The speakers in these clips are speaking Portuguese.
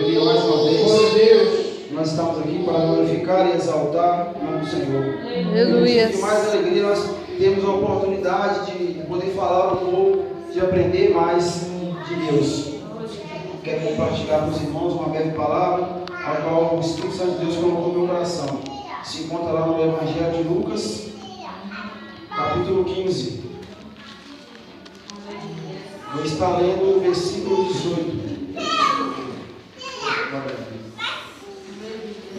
alegria mais uma vez. Nós estamos aqui para glorificar e exaltar o nome do Senhor. Aleluia. E mais alegria nós temos a oportunidade de poder falar um pouco, de aprender mais de Deus. Quero compartilhar com os irmãos uma breve palavra, a qual o Espírito Santo de Deus colocou no meu coração. Se encontra lá no Evangelho de Lucas, capítulo 15. Vou estar lendo o versículo 18.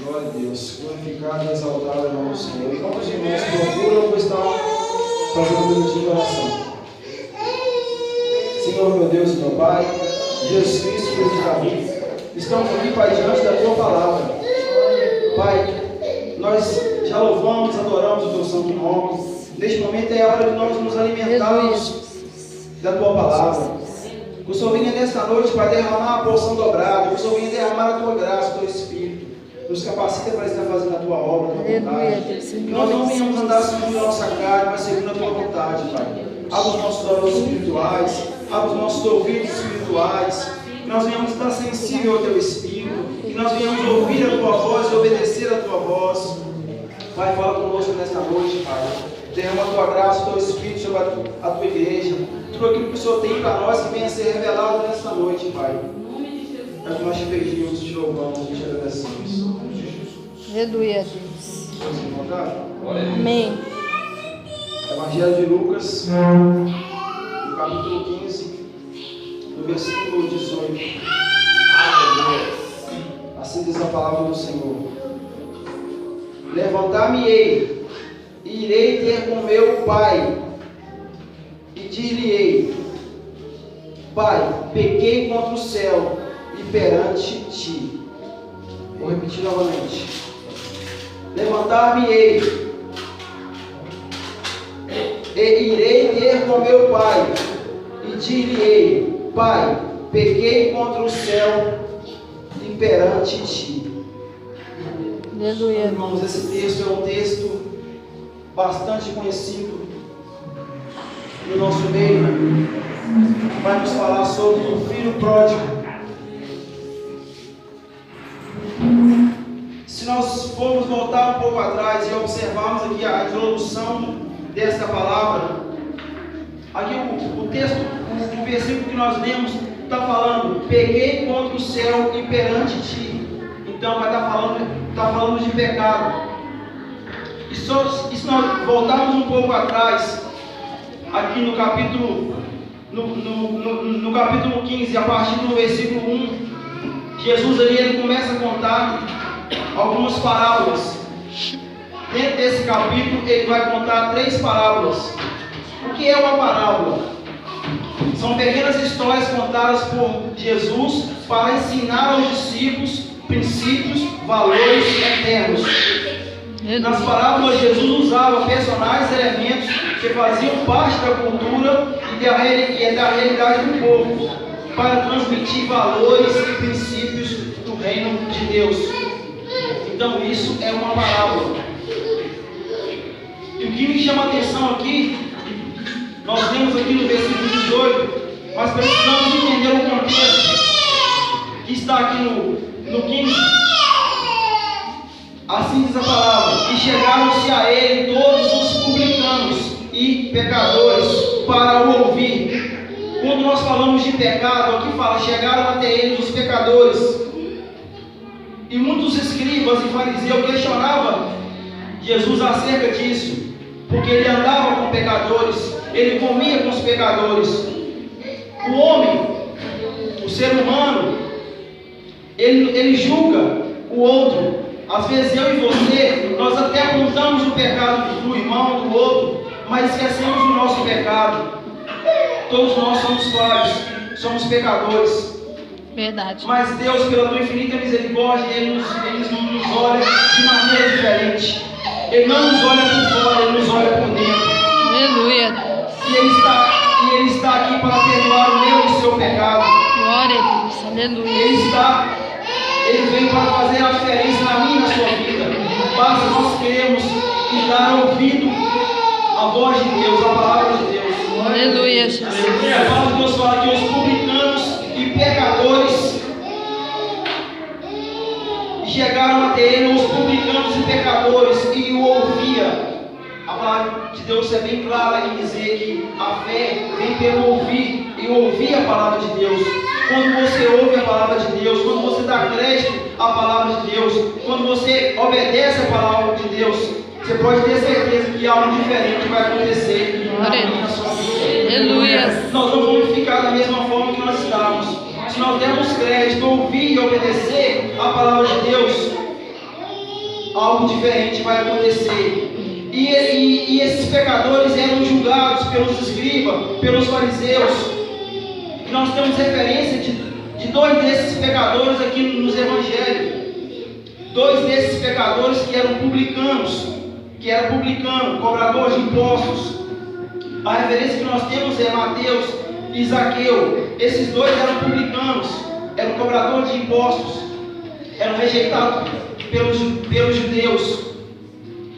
Glória a Deus. Glorificado e exaltado é o nome do Senhor. Enquanto os irmãos procuram, eu vou estar fazendo um minutinho de oração. Senhor, meu Deus e meu Pai, Jesus Cristo, Filho de Davi, estamos aqui, Pai, diante da Tua palavra. Pai, nós já louvamos, adoramos o Teu santo nome. Neste momento é a hora de nós nos alimentarmos da Tua palavra. Que o Senhor venha nesta noite, Pai, derramar a porção dobrada. Que o Senhor venha derramar a Tua graça, o Teu Espírito. Nos capacita para estar fazendo a Tua obra, a Tua vontade. Que nós não venhamos andar segundo a nossa carne, mas segundo a Tua vontade, Pai. Abra os nossos olhos espirituais, abra os nossos ouvidos espirituais. Que nós venhamos estar sensíveis ao Teu Espírito. Que nós venhamos ouvir a Tua voz e obedecer a Tua voz. Pai, fala conosco nesta noite, Pai. Derrama a Tua graça, o Teu Espírito sobre a Tua igreja. Tudo aquilo que o Senhor tem para nós que venha a ser revelado nesta noite, Pai. É o que nós te pedimos, te louvamos e te agradecemos. Aleluia, Deus. Vamos encontrar? Amém. Evangelho de Lucas, no capítulo 15, no versículo 18. Assim diz a palavra do Senhor. Levantar-me-ei, e irei ter com meu Pai, e dir-lhe-ei: Pai, pequei contra o céu e perante ti. Vou repetir novamente. Levantar-me-ei, e irei ter com meu Pai, e dir-lhe-ei: Pai, pequei contra o céu e perante ti. Aleluia. Irmãos, esse texto é um texto bastante conhecido no nosso meio. Vai nos falar sobre o filho pródigo. Se nós formos voltar um pouco atrás e observarmos aqui a introdução desta palavra, aqui o texto, o versículo que nós lemos está falando: peguei contra o céu e perante ti. Então vai estar falando de pecado. E se nós voltarmos um pouco atrás, aqui no capítulo no capítulo 15, a partir do versículo 1, Jesus ali ele começa a contar algumas parábolas. Dentro desse capítulo ele vai contar 3 parábolas. O que é uma parábola? São pequenas histórias contadas por Jesus para ensinar aos discípulos princípios, valores eternos. Nas parábolas Jesus usava personagens e elementos que faziam parte da cultura e da realidade do povo para transmitir valores e princípios do reino de Deus. Então isso é uma parábola. E o que me chama a atenção aqui, nós vemos aqui no versículo 18, mas precisamos entender o contexto que está aqui no 15. Assim diz a palavra: e chegaram-se a ele todos os publicanos e pecadores para o ouvir. Quando nós falamos de pecado, aqui fala: chegaram até ele os pecadores. E muitos escribas e fariseus questionavam Jesus acerca disso, porque ele andava com pecadores, ele comia com os pecadores. O homem, o ser humano, ele julga o outro. Às vezes eu e você, nós até apontamos o pecado do irmão, do outro, mas esquecemos o nosso pecado. Todos nós somos falhos, somos pecadores. Verdade. Mas Deus, pela tua infinita misericórdia, Ele nos olha de maneira diferente. Ele não nos olha por fora, Ele nos olha por dentro. Aleluia. E Ele está aqui para perdoar o meu e o seu pecado. Glória a Deus. Aleluia. Ele veio para fazer a diferença na minha e na sua vida. Basta nós queremos e dar ouvido à voz de Deus, à palavra de Deus. Aleluia, Jesus. A palavra de Deus fala que os publicanos e pecadores chegaram até ele os publicanos e pecadores e o ouvia. A palavra de Deus é bem clara em dizer que a fé vem pelo ouvir e ouvir a palavra de Deus. Quando você ouve a palavra de Deus, quando você dá crédito à palavra de Deus, quando você obedece a palavra de Deus, você pode ter certeza que algo diferente vai acontecer na sua vida. Aleluia. Nós não vamos ficar da mesma forma que nós estamos. Se nós dermos crédito, ouvir e obedecer a palavra de Deus, algo diferente vai acontecer. E esses pecadores eram julgados pelos escribas, pelos fariseus. E nós temos referência de dois desses pecadores aqui nos evangelhos. Dois desses pecadores que eram publicanos, cobrador de impostos. A referência que nós temos é Mateus e Zaqueu. Esses dois eram publicanos, eram cobradores de impostos, eram rejeitados pelos judeus.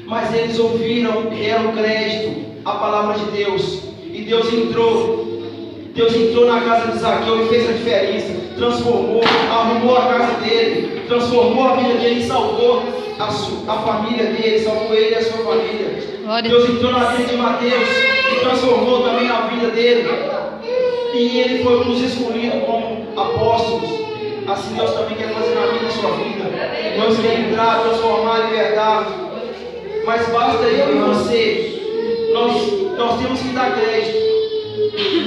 Mas eles ouviram e deram crédito à palavra de Deus. E Deus entrou na casa de Zaqueu e fez a diferença. Transformou, arrumou a casa dele, transformou a vida dele e salvou a família dele, salvou ele e a sua família. Deus entrou na vida de Mateus e transformou também a vida dele. E ele foi nos escolhido como apóstolos. Assim Deus também quer fazer na minha e sua vida. Deus quer entrar, transformar, libertar. Mas basta eu e você. Nós temos que dar crédito.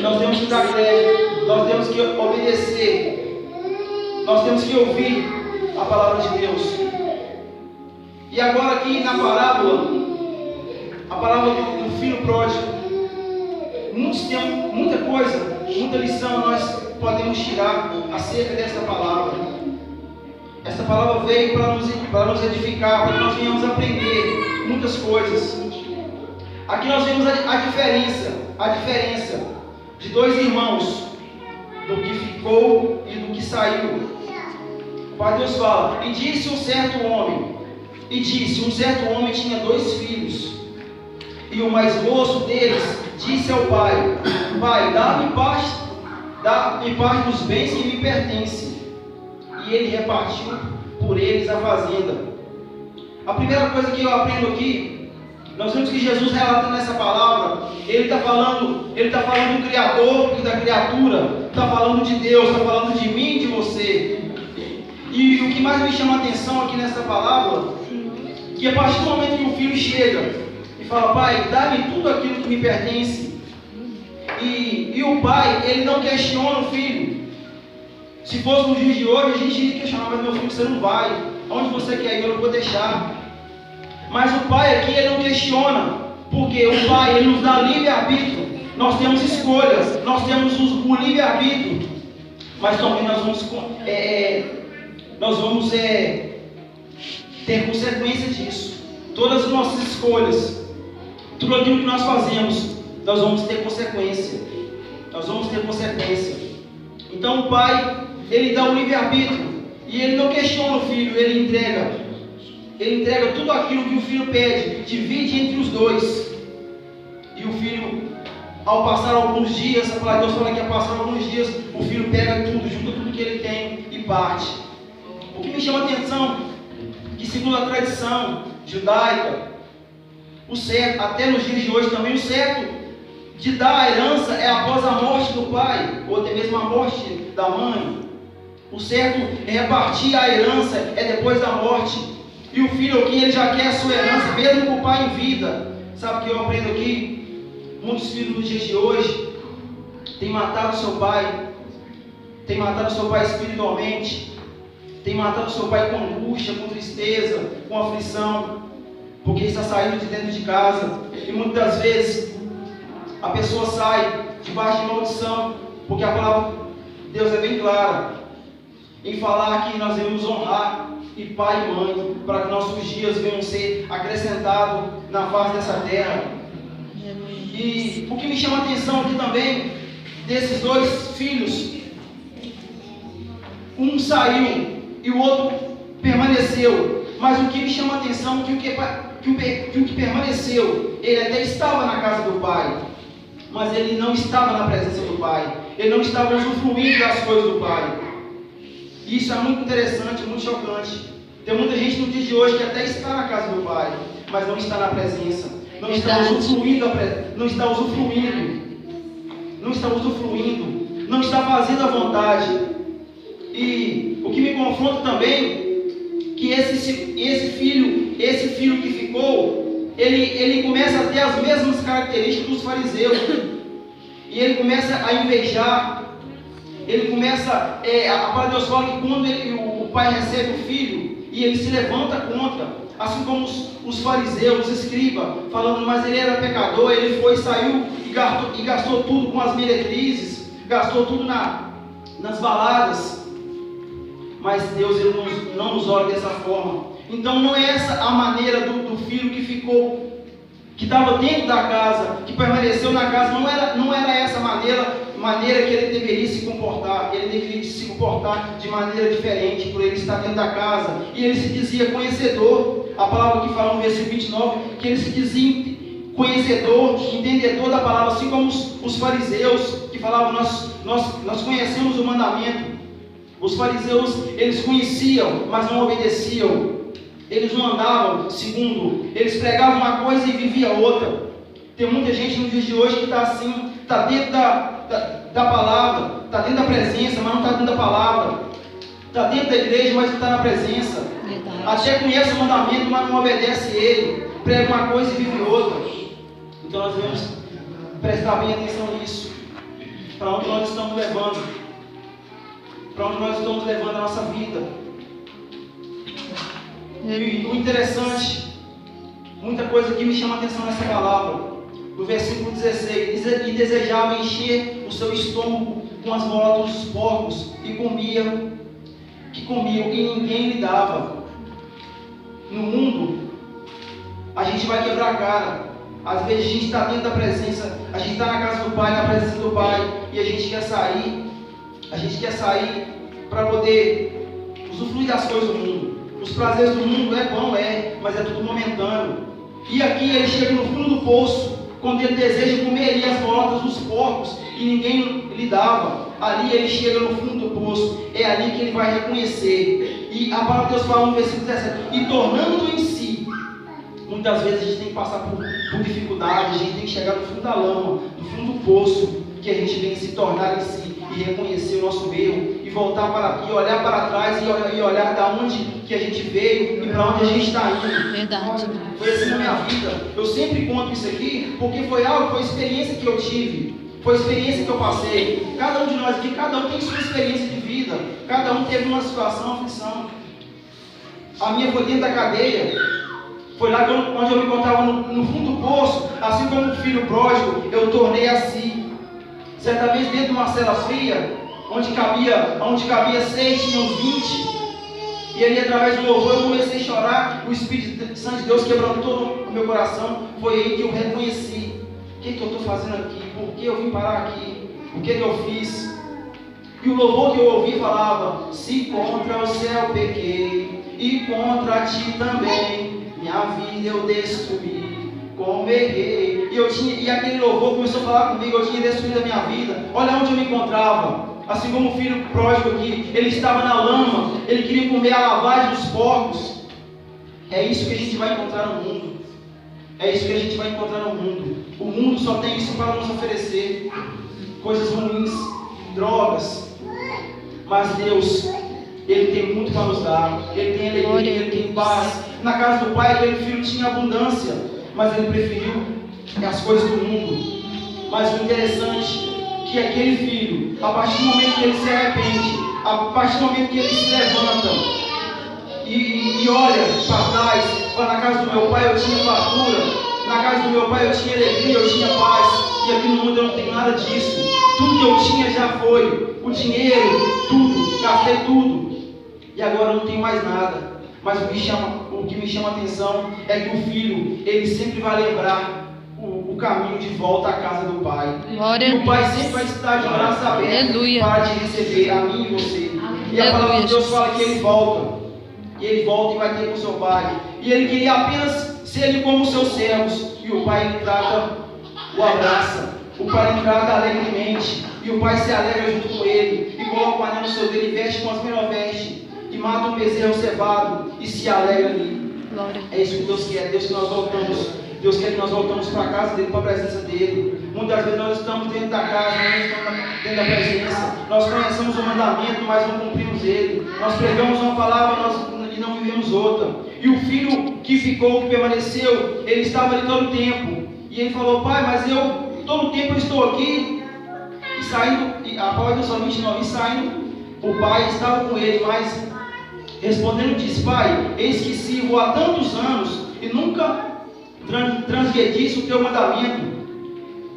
Nós temos que dar crédito. Nós temos que obedecer. Nós temos que ouvir a palavra de Deus. E agora aqui na parábola, a parábola do filho pródigo, muita coisa, muita lição nós podemos tirar acerca desta palavra. Esta palavra veio para nos edificar, para que nós venhamos aprender muitas coisas. Aqui nós vemos a diferença de dois irmãos, do que ficou e do que saiu. O Pai Deus fala: e disse um certo homem tinha 2 filhos, e o mais moço deles disse ao pai: Pai, dá-me parte dos bens que me pertencem. E ele repartiu por eles a fazenda. A primeira coisa que eu aprendo aqui, nós vemos que Jesus relata nessa palavra, ele está falando do Criador e da criatura, está falando de Deus, está falando de mim e de você. E o que mais me chama a atenção aqui nessa palavra, que a partir do momento que o filho chega e fala: Pai, dá-me tudo aquilo que me pertence. E o pai, ele não questiona o filho. Se fosse no dia de hoje, a gente iria questionar: mas meu filho, você não vai, onde você quer ir, eu não vou deixar. Mas o pai aqui, ele não questiona, porque o pai, ele nos dá livre-arbítrio. Nós temos escolhas, nós temos o livre-arbítrio, mas também nós vamos ter consequência disso. Todas as nossas escolhas, tudo aquilo que nós fazemos, nós vamos ter consequência. Então o pai, ele dá o livre-arbítrio, e ele não questiona o filho, ele entrega tudo aquilo que o filho pede, divide entre os dois. E o filho, ao passar alguns dias, a palavra de Deus fala que ao passar alguns dias, o filho pega tudo, junta tudo que ele tem e parte. O que me chama a atenção, que segundo a tradição judaica, o certo, até nos dias de hoje também, o certo de dar a herança é após a morte do pai, ou até mesmo a morte da mãe. O certo é repartir a herança é depois da morte. E o filho aqui, ele já quer a sua herança, mesmo com o pai em vida. Sabe o que eu aprendo aqui? Muitos filhos nos dias de hoje têm matado seu pai, têm matado seu pai espiritualmente, têm matado seu pai com angústia, com tristeza, com aflição, porque está saindo de dentro de casa. E muitas das vezes a pessoa sai debaixo de maldição, porque a palavra de Deus é bem clara em falar que nós devemos honrar e pai e mãe, para que nossos dias venham ser acrescentados na face dessa terra. E o que me chama a atenção aqui também, desses 2 filhos, um saiu e o outro permaneceu. Mas o que me chama a atenção é que o que permaneceu, ele até estava na casa do pai, mas ele não estava na presença do pai, ele não estava usufruindo das coisas do pai. Isso é muito interessante, muito chocante. Tem muita gente no dia de hoje que até está na casa do Pai, mas não está na presença, não está usufruindo, não está fazendo a vontade. E o que me confronta também, que esse filho que ficou, ele começa a ter as mesmas características dos fariseus, e ele começa a invejar. Ele começa, a palavra de Deus fala que quando o pai recebe o filho, e ele se levanta contra, assim como os fariseus, os escribas, falando, mas ele era pecador, ele saiu e gastou tudo com as meretrizes, gastou tudo nas baladas. Mas Deus, ele não nos olha dessa forma. Então não é essa a maneira do filho que ficou, que estava dentro da casa, que permaneceu na casa, não era essa maneira que ele deveria se comportar. Ele deveria se comportar de maneira diferente, por ele estar dentro da casa. E ele se dizia conhecedor. A palavra que fala no versículo 29, que ele se dizia conhecedor, entendedor da palavra, assim como os fariseus, que falavam, nós conhecemos o mandamento. Os fariseus, eles conheciam, mas não obedeciam. Eles não andavam segundo, eles pregavam uma coisa e viviam outra. Tem muita gente no dia de hoje que está assim, está dentro da palavra, está dentro da presença, mas não está dentro da palavra. Está dentro da igreja, mas não está na presença. Verdade. Até conhece o mandamento, mas não obedece ele. Prega uma coisa e vive outra. Então nós devemos prestar bem atenção nisso. Para onde nós estamos levando? Para onde nós estamos levando a nossa vida? E o interessante, muita coisa que me chama a atenção nessa palavra. No versículo 16, e desejava encher o seu estômago com as bolas dos porcos, e comiam, e ninguém lhe dava. No mundo, a gente vai quebrar a cara. Às vezes a gente está dentro da presença, a gente está na casa do Pai, na presença do Pai, e a gente quer sair para poder usufruir das coisas do mundo. Os prazeres do mundo é bom, mas é tudo momentâneo. E aqui ele chega no fundo do poço, quando ele deseja comer ali as bolotas dos porcos, e ninguém lhe dava. Ali ele chega no fundo do poço, é ali que ele vai reconhecer. E a palavra de Deus fala no versículo 17, e tornando em si. Muitas vezes a gente tem que passar por dificuldade, a gente tem que chegar no fundo da lama, no fundo do poço, que a gente vem se tornar em si e reconhecer o nosso erro, e voltar e olhar para trás e olhar da onde que a gente veio e para onde a gente está indo. Verdade. Foi assim na minha vida. Eu sempre conto isso aqui porque foi experiência que eu tive, foi experiência que eu passei. Cada um de nós aqui, cada um tem sua experiência de vida, cada um teve uma situação, aflição. A minha foi dentro da cadeia. Foi lá onde eu me encontrava no fundo do poço, assim como o filho pródigo, eu tornei assim. Certa vez dentro de uma cela fria, onde cabia 6, tinham 20, e ali através do louvor eu comecei a chorar, o Espírito Santo de Deus quebrantou o meu coração. Foi aí que eu reconheci, o que eu estou fazendo aqui, por que eu vim parar aqui, o que eu fiz. E o louvor que eu ouvi falava, se contra o céu pequei, e contra ti também, minha vida eu destruí, como errei. E aquele louvor começou a falar comigo, eu tinha destruído a minha vida. Olha onde eu me encontrava. Assim como o filho pródigo aqui, ele estava na lama, ele queria comer a lavagem dos porcos. É isso que a gente vai encontrar no mundo. É isso que a gente vai encontrar no mundo. O mundo só tem isso para nos oferecer. Coisas ruins, drogas. Mas Deus, Ele tem muito para nos dar. Ele tem alegria, Ele tem paz. Na casa do Pai, aquele filho tinha abundância, mas ele preferiu as coisas do mundo. Mas o interessante é que aquele filho, a partir do momento que ele se arrepende, a partir do momento que ele se levanta e olha para trás, fala, na casa do meu pai eu tinha fartura, na casa do meu pai eu tinha alegria, eu tinha paz, e aqui no mundo eu não tenho nada disso. Tudo que eu tinha já foi, o dinheiro, tudo, gastei tudo, e agora eu não tenho mais nada. Mas o que me chama a atenção é que o filho, ele sempre vai lembrar o caminho de volta à casa do Pai. E o Pai sempre vai estar de braços abertos para te receber, a mim e você. E a palavra de Deus fala que ele volta. E ele volta e vai ter com o seu Pai. E ele queria apenas ser ele como os seus servos. E o Pai lhe trata, o abraça. O Pai lhe trata alegremente. E o Pai se alegra junto com ele. E coloca o anel no seu dedo e veste com as melhores vestes. E mata um bezerro cevado e se alegra ali. Glória. É isso que Deus quer. Deus que nós voltamos. Deus quer que nós voltamos para a casa dele, para a presença dele. Muitas vezes nós estamos dentro da casa, nós estamos dentro da presença. Nós conhecemos o mandamento, mas não cumprimos ele. Nós pregamos uma palavra e não vivemos outra. E o filho que ficou, que permaneceu, ele estava ali todo o tempo. E ele falou: pai, mas todo o tempo eu estou aqui. E saindo, a palavra do Salmo 29, e saindo, o pai estava com ele, mas respondendo disse: pai, eis que sirvo há tantos anos e nunca transgredisse o teu mandamento.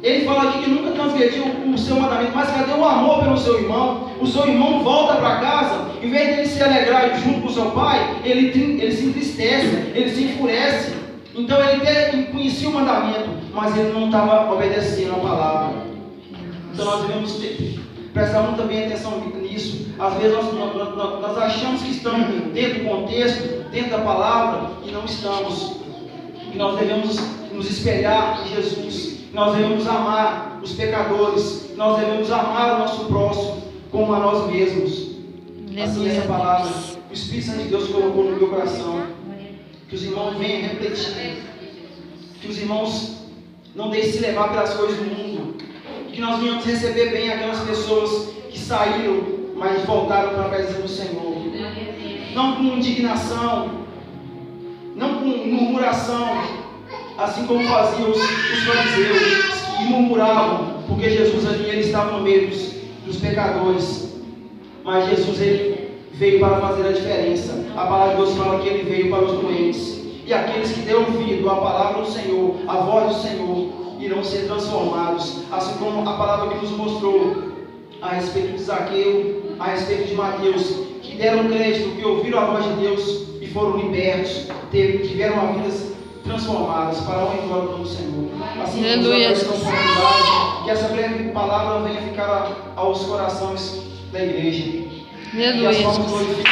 Ele fala aqui que nunca transgrediu o seu mandamento, mas cadê o amor pelo seu irmão? O seu irmão volta para casa, em vez de ele se alegrar junto com o seu pai, ele se entristece, ele se enfurece. Então ele até conhecia o mandamento, mas ele não estava obedecendo a palavra. Então nós devemos prestar muita bem atenção nisso. Às vezes nós achamos que estamos dentro do contexto, dentro da palavra, e não estamos. E nós devemos nos espelhar em Jesus. Nós devemos amar os pecadores. Nós devemos amar o nosso próximo como a nós mesmos. Assim, essa palavra, o Espírito Santo de Deus colocou no meu coração. Que os irmãos venham refletir. Que os irmãos não deixem se levar pelas coisas do mundo. Que nós venhamos receber bem aquelas pessoas que saíram, mas voltaram para a presença do Senhor. Não com indignação, não com murmuração, assim como faziam os fariseus, que murmuravam, porque Jesus ali ele estava no meio dos pecadores. Mas Jesus ele veio para fazer a diferença. A palavra de Deus fala que ele veio para os doentes. E aqueles que dêem ouvido à palavra do Senhor, à voz do Senhor, irão ser transformados. Assim como a palavra que nos mostrou a respeito de Zaqueu, a respeito de Mateus, que deram crédito, que ouviram a voz de Deus e foram libertos, tiveram a vidas transformadas para a honra e glória do Senhor. Assim, que essa breve palavra venha ficar aos corações da igreja. Aleluia. E as palmas glorifiquem